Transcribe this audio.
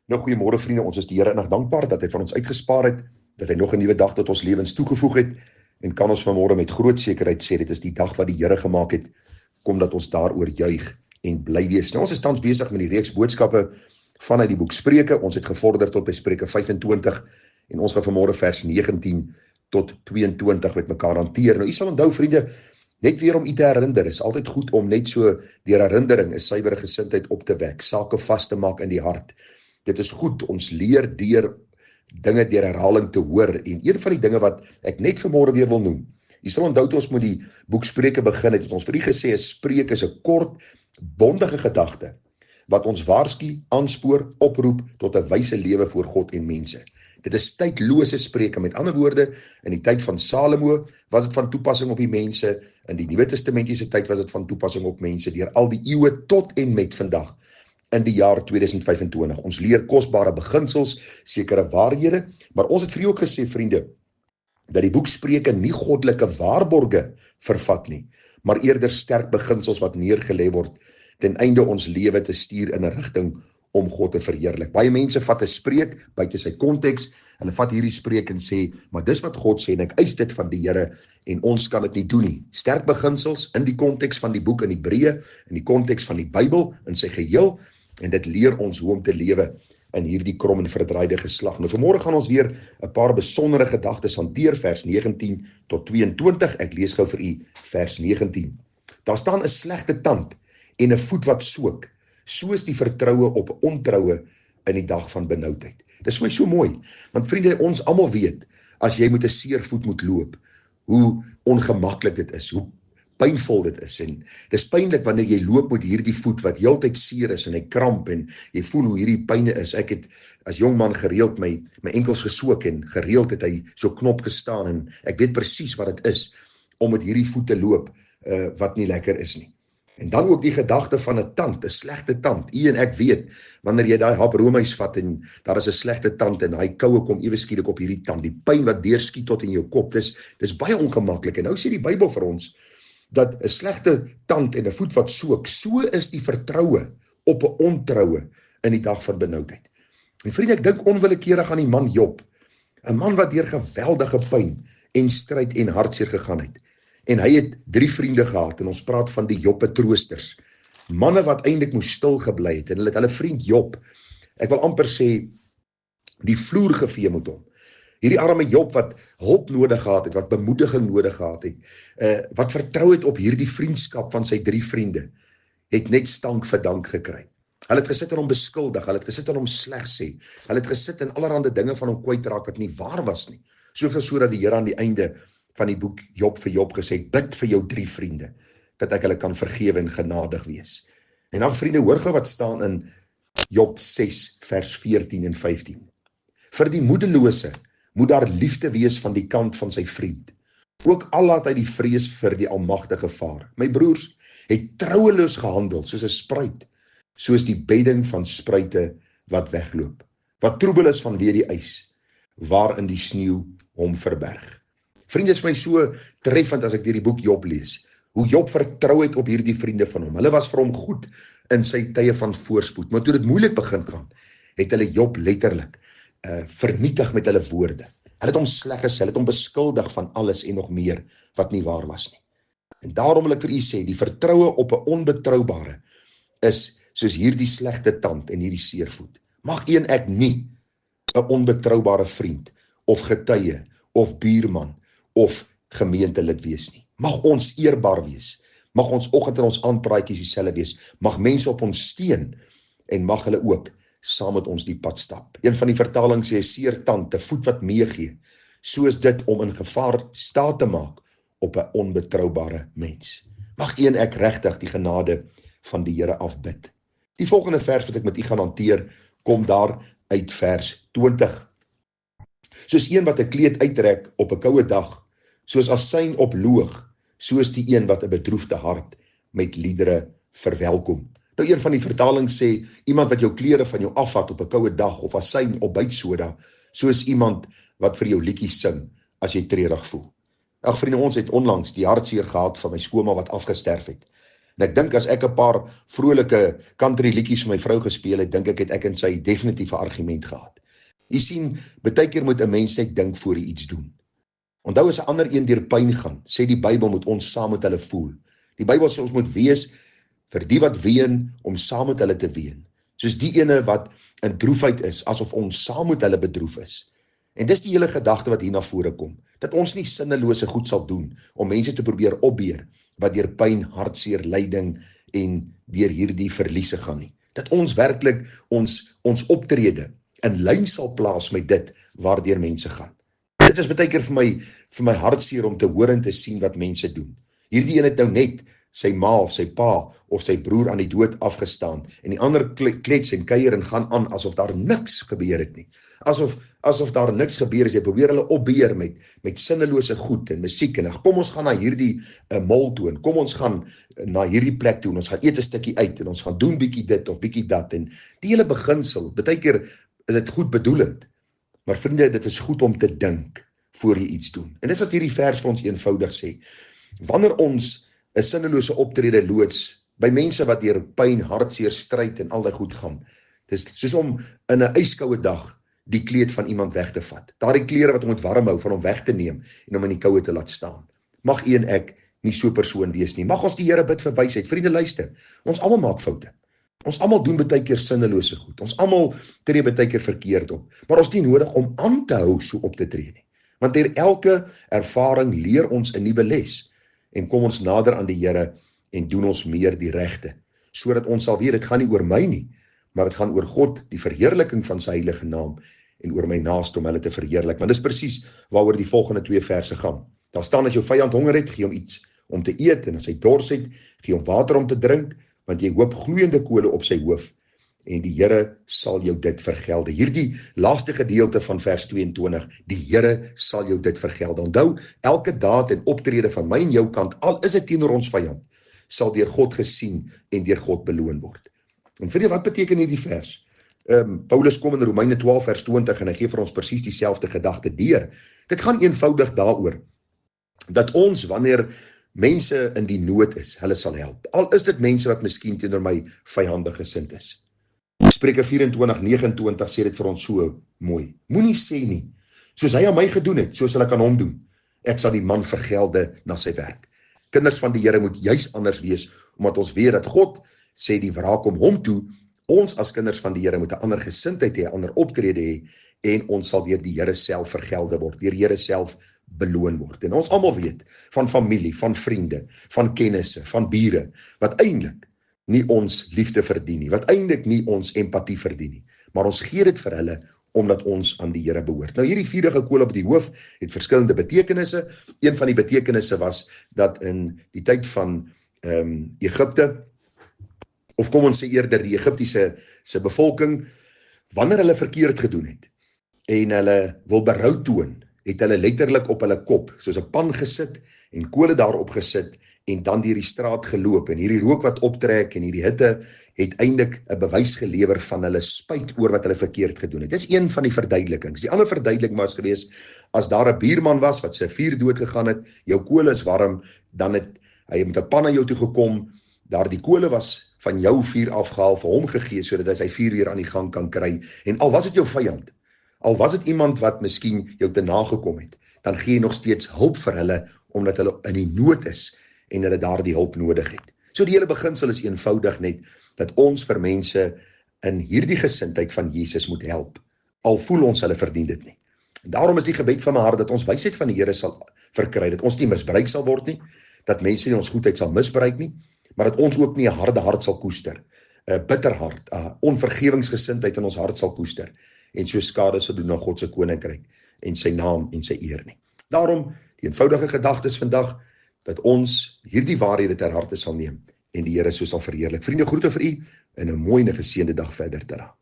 Nou, goeiemôre vriende, ons is die Here innig dankbaar dat hy van ons uitgespaar het, dat hy nog 'n nuwe dag tot ons lewens toegevoeg het, en kan ons vanmôre met groot sekerheid sê, dit is die dag wat die Here gemaak het, kom dat ons daaroor juig en bly wees. Nou, ons is tans besig met die reeks boodskappe vanuit die boek Spreuke. Ons het gevorder tot by Spreuke 25 en ons gaan vanmôre vers 19 tot 22 met mekaar hanteer. Nou, u sal onthou vriende, net weer om u te herinner, is altyd goed om net so deur herinnering 'n suiwere gesindheid op te wek, sake vas te maak in die hart. Dit is goed, ons leer deur dinge deur herhaling te hoor, en een van die dinge wat ek net vanmôre weer wil noem, jy sal onthou toe ons met die boek Spreuke begin het ons vir u gesê, 'n spreek is 'n kort, bondige gedagte, wat ons waarsku, aanspoor, oproep tot 'n wyse lewe voor God en mense. Dit is tydlose spreuke, met ander woorde, in die tyd van Salomo was dit van toepassing op die mense, in die Nuwe Testamentiese tyd was dit van toepassing op mense, deur al die eeue tot en met vandag, in die jaar 2025. Ons leer kosbare beginsels, sekere waarhede, maar ons het vir jou ook gesê, vriende, dat die boek Spreuke nie goddelike waarborge vervat nie, maar eerder sterk beginsels wat neergelê word, ten einde ons lewe te stuur in 'n rigting om God te verheerlik. Baie mense vat 'n spreek buite sy konteks, hulle vat hierdie spreek en sê, maar dis wat God sê en ek eis dit van die Here en ons kan dit nie doen nie. Sterk beginsels in die konteks van die boek in Hebreë, in die konteks van die Bybel in sy geheel, en dit leer ons hoe om te lewe in hierdie krom en verdraaide geslag. Nou vanmôre gaan ons weer 'n paar besondere gedagtes hanteer, vers 19 tot 22. Ek lees gou vir u vers 19. Daar staan 'n slegte tand en 'n voet wat sook, soos die vertroue op ontroue in die dag van benoudheid. Dit is vir my so mooi, want vriende, ons almal weet, as jy met 'n seer voet moet loop, hoe ongemaklik dit is, hoe pynvol dit is, en dis pynlik wanneer jy loop met hierdie voet wat heeltyd seer is en hy kramp en jy voel hoe hierdie pyne is. Ek het as jong man gereeld my enkels gesook en gereeld het hy so knop gestaan en ek weet presies wat dit is om met hierdie voet te loop wat nie lekker is nie. En dan ook die gedagte van 'n tand, 'n slegte tand. U en ek weet, wanneer jy daai hap roomys vat en daar is 'n slegte tand en hy koue kom ewe skielik op hierdie tand, die pyn wat deurskiet tot in jou kop, dis baie ongemaklik. En nou sê die Bybel vir ons dat 'n slegte tand en 'n voet wat sook, so is die vertroue op 'n ontroue in die dag van benoudheid. En vriende, ek dink onwillekeurig aan die man Job, 'n man wat deur geweldige pyn en stryd en hartseer gegaan het. En hy het 3 vriende gehad, en ons praat van die Joppe troosters, manne wat eintlik moes stil gebly het, en hulle het hulle vriend Job, ek wil amper sê, die vloer gevee met hom. Hierdie arme Job wat hulp nodig gehad het, wat bemoediging nodig gehad het, wat vertrou het op hierdie vriendskap van sy 3 vriende, het net stank vir dank gekry. Hulle het gesit en hom beskuldig, hulle het gesit en hom sleg sê, hulle het gesit en allerhande dinge van hom kwytraak wat nie waar was nie. Soveel so dat die Here aan die einde van die boek Job vir Job gesê, bid vir jou 3 vriende, dat ek hulle kan vergewe en genadig wees. En dan vriende, hoor gou wat staan in Job 6 vers 14 en 15. Vir die moedelose moet daar liefde wees van die kant van sy vriend. Ook al laat hy die vrees vir die Almagtige vaar. My broers het troueloos gehandel soos 'n spruit, soos die bedding van spruite wat wegloop, wat troebel is vanweë die ys, waarin die sneeu hom verberg. Vriende, is my so treffend as ek deur die boek Job lees, hoe Job vertrou het op hierdie vriende van hom. Hulle was vir hom goed in sy tye van voorspoed, maar toe dit moeilik begin gaan, het hulle Job letterlik vernietig met hulle woorde. Hulle het hom sleg gesê, hulle het hom beskuldig van alles en nog meer wat nie waar was nie. En daarom wil ek vir u sê, die vertroue op 'n onbetroubare is soos hierdie slegte tand en hierdie seervoet. Mag u en ek nie 'n onbetroubare vriend of getuie of buurman of gemeentelid wees nie. Mag ons eerbaar wees. Mag ons oggend en ons aandpraatjies dieselfde wees. Mag mense op ons steun en mag hulle ook saam met ons die pad stap. Een van die vertalings sê 'n seer tand, 'n voet wat meegee, soos dit om in gevaar staat te maak op 'n onbetroubare mens. Mag u en ek regtig die genade van die Here afbid. Die volgende vers wat ek met u gaan hanteer, kom daar uit vers 20. Soos een wat 'n kleed uittrek op 'n koue dag, soos asyn op loog, soos die een wat 'n bedroefde hart met liedere verwelkom. Nou een van die vertalings sê, iemand wat jou klere van jou afvat op 'n koue dag, of asyn op bytsoda, soos iemand wat vir jou liedjies sing, as jy treurig voel. Ag vriende, ons het onlangs die hartseer gehad van my skooma wat afgesterf het. En ek dink as ek 'n paar vrolike country liedjies vir my vrou gespeel het, dink ek het ek en sy definitief 'n argument gehad. Jy sien, baie keer moet 'n mens net dink voor jy iets doen. Onthou as 'n ander een deur pyn gaan, sê die Bybel moet ons saam met hulle voel. Die Bybel sê ons moet wees vir die wat ween om saam met hulle te ween. Soos die ene wat in droefheid is, asof ons saam met hulle bedroef is. En dis die hele gedagte wat hier na vore kom, dat ons nie sinnelose goed sal doen om mense te probeer opbeer wat deur pyn, hartseer, lyding en deur hierdie verliese gaan nie. Dat ons werklik ons optrede in lyn sal plaas met dit waardeur mense gaan. Dit is baie keer vir my hartseer om te hoor en te sien wat mense doen. Hierdie een het nou net sy ma of sy pa of sy broer aan die dood afgestaan en die ander klets en kuier en gaan aan asof daar niks gebeur het nie. Asof daar niks gebeur is. Jy probeer hulle opbeheer met sinnelose goed en musiek en kom ons gaan na hierdie mall toe en kom ons gaan na hierdie plek toe en ons gaan eet 'n stukkie uit en ons gaan doen bietjie dit of bietjie dat en die hele beginsel, baie keer is dit goed bedoelend. Maar vriende, dit is goed om te dink voor jy iets doen. En dis wat hierdie vers vir ons eenvoudig sê. Wanneer ons 'n sinnelose optrede loods by mense wat deur pyn, hartseer, stryd en al daai goed gaan, dis soos om in 'n yskoue dag die kleed van iemand weg te vat. Daardie klere wat hom moet warm hou, van hom weg te neem en hom in die koue te laat staan. Mag u en ek nie so 'n persoon wees nie. Mag ons die Here bid vir wysheid. Vriende, luister. Ons almal maak foute. Ons almal doen baie keer sinnelose goed. Ons almal tree baie keer verkeerd op. Maar ons het nie nodig om aan te hou so op te tree nie. Want deur elke ervaring leer ons 'n nuwe les en kom ons nader aan die Here en doen ons meer die regte, sodat ons sal weet dit gaan nie oor my nie, maar dit gaan oor God, die verheerliking van sy heilige naam en oor my naaste om hulle te verheerlik. Want dis presies waaroor die volgende 2 verse gaan. Daar staan as jou vyand honger het, gee hom iets om te eet en as hy dors het, gee hom water om te drink, want jy hoop gloeiende kole op sy hoof en die Here sal jou dit vergelde. Hierdie laaste gedeelte van vers 22, die Here sal jou dit vergelde. Onthou, elke daad en optrede van my en jou kant, al is dit teenoor ons vyand, sal deur God gesien en deur God beloon word. En vriende, wat beteken hierdie vers? Paulus kom in Romeine 12 vers 20 en hy gee vir ons presies dieselfde gedagte deur. Dit gaan eenvoudig daaroor dat ons, wanneer mense in die nood is, hulle sal help. Al is dit mense wat miskien teenoor my vyandig gesind is. Spreuke 24:29 sê dit vir ons so mooi. Moenie sê nie, soos hy aan my gedoen het, soos hulle kan hom doen. Ek sal die man vergelde na sy werk. Kinders van die Here moet juis anders wees, omdat ons weet dat God sê die wraak om hom toe. Ons as kinders van die Here moet 'n ander gesindheid hê, 'n ander optrede hê en ons sal deur die Here self vergelde word, deur die Here self beloon word. En ons almal weet van familie, van vriende, van kennisse, van bure wat eintlik nie ons liefde verdien nie, wat eintlik nie ons empatie verdien nie, maar ons gee dit vir hulle omdat ons aan die Here behoort. Nou hierdie vuurige kool op die hoof het verskillende betekenisse. Een van die betekenisse was dat in die tyd van Egipte, of kom ons sê eerder die Egiptiese bevolking, wanneer hulle verkeerd gedoen het en hulle wil berou toon, het hulle letterlik op hulle kop soos 'n pan gesit en kole daarop gesit en dan deur die straat geloop en hierdie rook wat optrek en hierdie hitte het eintlik 'n bewys gelewer van hulle spyt oor wat hulle verkeerd gedoen het. Dis een van die verduidelikings. Die ander verduideliking was gewees, as daar 'n buurman was wat sy vuur dood gegaan het, jou kole is warm, dan het hy met 'n pan na jou toe gekom, daar die kole was van jou vuur afgehaal, vir hom gegee, sodat hy sy vuur weer aan die gang kan kry, en al was dit jou vyand, al was dit iemand wat miskien jou te nagekom het, dan gee jy nog steeds hulp vir hulle, omdat hulle in die nood is, en hulle daar die hulp nodig het. So die hele beginsel is eenvoudig net, dat ons vir mense in hierdie gesindheid van Jesus moet help, al voel ons hulle verdien dit nie. En daarom is die gebed van my hart, dat ons wysheid van die Here sal verkry, dat ons nie misbruik sal word nie, dat mense nie ons goedheid sal misbruik nie, maar dat ons ook nie 'n harde hart sal koester, 'n bitter hart, 'n onvergewingsgesindheid in ons hart sal koester, en so skade sal doen aan God se koninkryk, en sy naam en sy eer nie. Daarom, die eenvoudige gedagtes vandag, dat ons hierdie waarhede ter harte sal neem, en die Here so sal verheerlik. Vriende, groete vir u, en 'n mooi en 'n geseënde dag verder te raak.